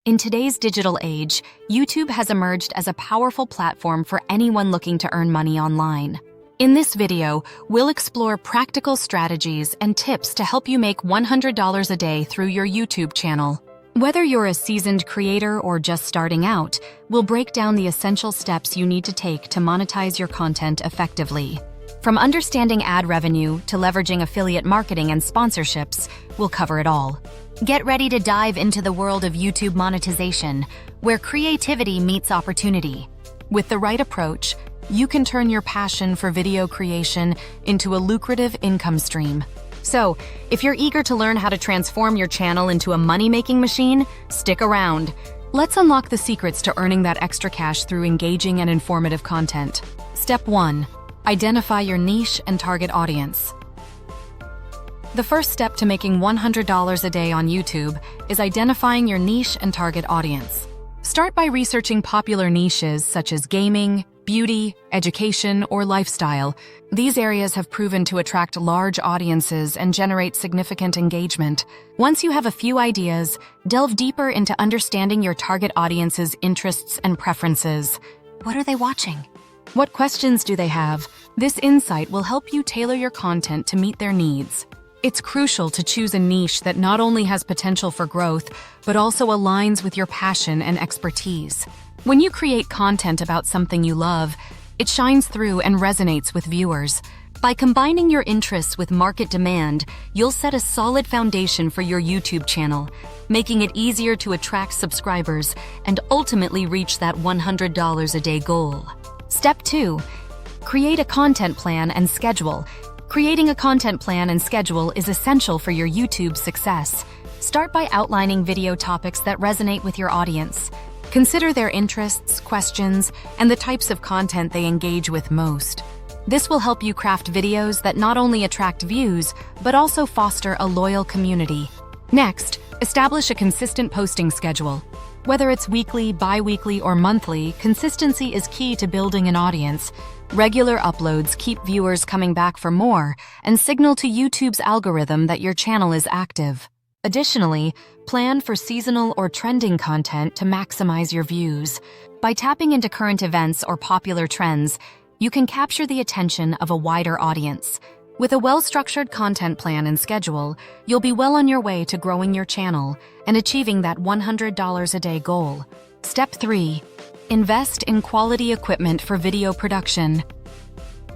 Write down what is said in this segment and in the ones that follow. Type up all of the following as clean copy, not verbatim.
In today's digital age, YouTube has emerged as a powerful platform for anyone looking to earn money online. In this video, we'll explore practical strategies and tips to help you make $100 a day through your YouTube channel. Whether you're a seasoned creator or just starting out, we'll break down the essential steps you need to take to monetize your content effectively. From understanding ad revenue to leveraging affiliate marketing and sponsorships, we'll cover it all. Get ready to dive into the world of YouTube monetization, where creativity meets opportunity. With the right approach, you can turn your passion for video creation into a lucrative income stream. So, if you're eager to learn how to transform your channel into a money-making machine, stick around. Let's unlock the secrets to earning that extra cash through engaging and informative content. Step 1. Identify your niche and target audience. The first step to making $100 a day on YouTube is identifying your niche and target audience. Start by researching popular niches such as gaming, beauty, education, or lifestyle. These areas have proven to attract large audiences and generate significant engagement. Once you have a few ideas, delve deeper into understanding your target audience's interests and preferences. What are they watching? What questions do they have? This insight will help you tailor your content to meet their needs. It's crucial to choose a niche that not only has potential for growth, but also aligns with your passion and expertise. When you create content about something you love, it shines through and resonates with viewers. By combining your interests with market demand, you'll set a solid foundation for your YouTube channel, making it easier to attract subscribers and ultimately reach that $100 a day goal. Step 2. Create a content plan and schedule. Creating a content plan and schedule is essential for your YouTube success. Start by outlining video topics that resonate with your audience. Consider their interests, questions, and the types of content they engage with most. This will help you craft videos that not only attract views, but also foster a loyal community. Next, establish a consistent posting schedule. Whether it's weekly, bi-weekly, or monthly, consistency is key to building an audience. Regular uploads keep viewers coming back for more and signal to YouTube's algorithm that your channel is active. Additionally, plan for seasonal or trending content to maximize your views. By tapping into current events or popular trends, you can capture the attention of a wider audience. With a well-structured content plan and schedule, you'll be well on your way to growing your channel and achieving that $100 a day goal. Step 3. Invest in quality equipment for video production.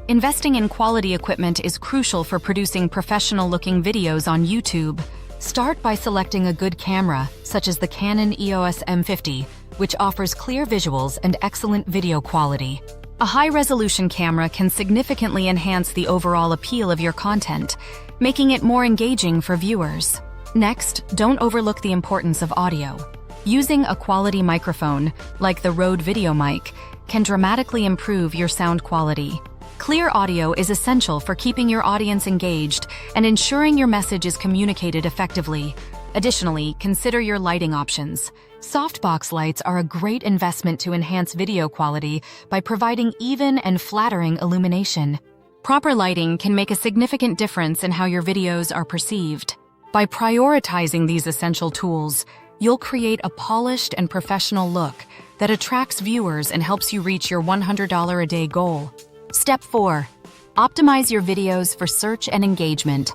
Investing in quality equipment is crucial for producing professional-looking videos on YouTube. Start by selecting a good camera, such as the Canon EOS M50, which offers clear visuals and excellent video quality. A high-resolution camera can significantly enhance the overall appeal of your content, making it more engaging for viewers. Next, don't overlook the importance of audio. Using a quality microphone, like the Rode VideoMic, can dramatically improve your sound quality. Clear audio is essential for keeping your audience engaged and ensuring your message is communicated effectively. Additionally, consider your lighting options. Softbox lights are a great investment to enhance video quality by providing even and flattering illumination. Proper lighting can make a significant difference in how your videos are perceived. By prioritizing these essential tools, you'll create a polished and professional look that attracts viewers and helps you reach your $100 a day goal. Step 4. Optimize your videos for search and engagement.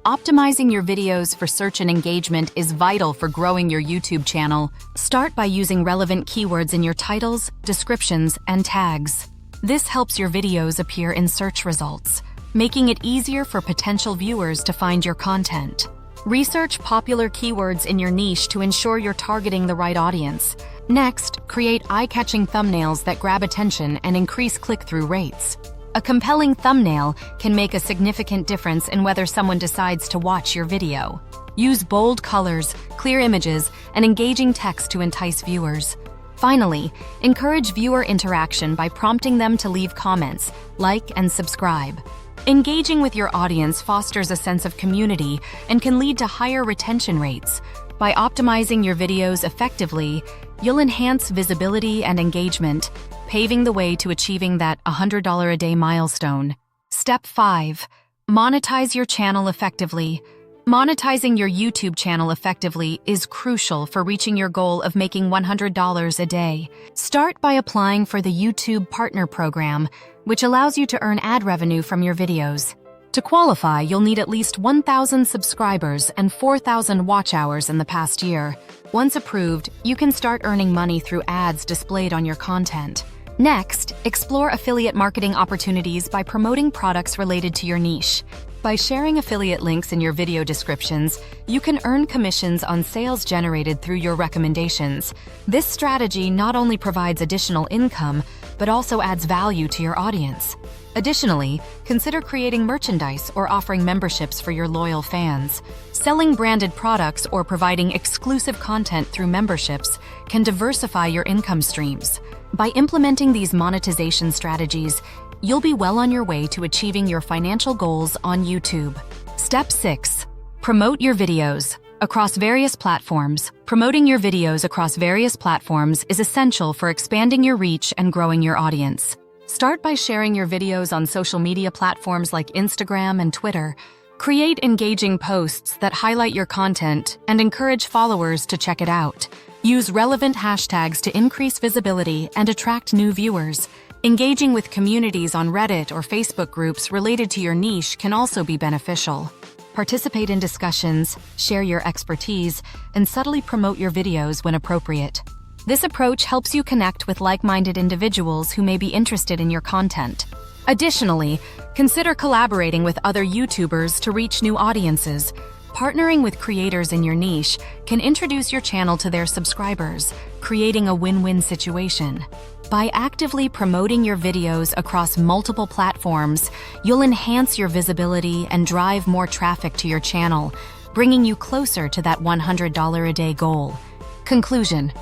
Optimizing your videos for search and engagement is vital for growing your YouTube channel. Start by using relevant keywords in your titles, descriptions, and tags. This helps your videos appear in search results, making it easier for potential viewers to find your content. Research popular keywords in your niche to ensure you're targeting the right audience. Next, create eye-catching thumbnails that grab attention and increase click-through rates. A compelling thumbnail can make a significant difference in whether someone decides to watch your video. Use bold colors, clear images, and engaging text to entice viewers. Finally, encourage viewer interaction by prompting them to leave comments, like, and subscribe. Engaging with your audience fosters a sense of community and can lead to higher retention rates. By optimizing your videos effectively, you'll enhance visibility and engagement, paving the way to achieving that $100 a day milestone. Step 5. Monetize your channel effectively. Monetizing your YouTube channel effectively is crucial for reaching your goal of making $100 a day. Start by applying for the YouTube Partner Program, which allows you to earn ad revenue from your videos. To qualify, you'll need at least 1,000 subscribers and 4,000 watch hours in the past year. Once approved, you can start earning money through ads displayed on your content. Next, explore affiliate marketing opportunities by promoting products related to your niche. By sharing affiliate links in your video descriptions, you can earn commissions on sales generated through your recommendations. This strategy not only provides additional income, but also adds value to your audience. Additionally, consider creating merchandise or offering memberships for your loyal fans. Selling branded products or providing exclusive content through memberships can diversify your income streams. By implementing these monetization strategies, you'll be well on your way to achieving your financial goals on YouTube. Step 6. Promote your videos across various platforms. Promoting your videos across various platforms is essential for expanding your reach and growing your audience. Start by sharing your videos on social media platforms like Instagram and Twitter. Create engaging posts that highlight your content and encourage followers to check it out. Use relevant hashtags to increase visibility and attract new viewers. Engaging with communities on Reddit or Facebook groups related to your niche can also be beneficial. Participate in discussions, share your expertise, and subtly promote your videos when appropriate. This approach helps you connect with like-minded individuals who may be interested in your content. Additionally, consider collaborating with other YouTubers to reach new audiences. Partnering with creators in your niche can introduce your channel to their subscribers, creating a win-win situation. By actively promoting your videos across multiple platforms, you'll enhance your visibility and drive more traffic to your channel, bringing you closer to that $100 a day goal. Conclusion: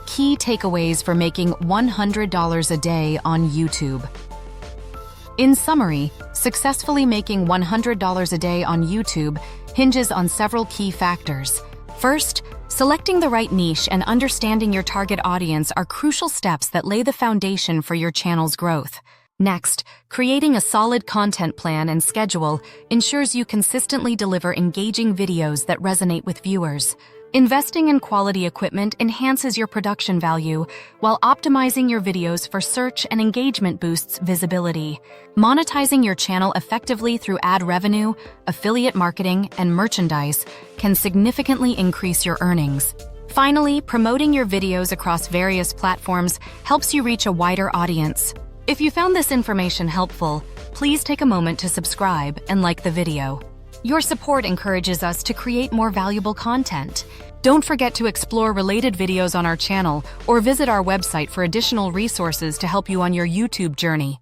key takeaways for making $100 a day on YouTube. In summary, successfully making $100 a day on YouTube hinges on several key factors. First, selecting the right niche and understanding your target audience are crucial steps that lay the foundation for your channel's growth. Next, creating a solid content plan and schedule ensures you consistently deliver engaging videos that resonate with viewers. Investing in quality equipment enhances your production value, while optimizing your videos for search and engagement boosts visibility. Monetizing your channel effectively through ad revenue, affiliate marketing, and merchandise can significantly increase your earnings. Finally, promoting your videos across various platforms helps you reach a wider audience. If you found this information helpful, please take a moment to subscribe and like the video. Your support encourages us to create more valuable content. Don't forget to explore related videos on our channel or visit our website for additional resources to help you on your YouTube journey.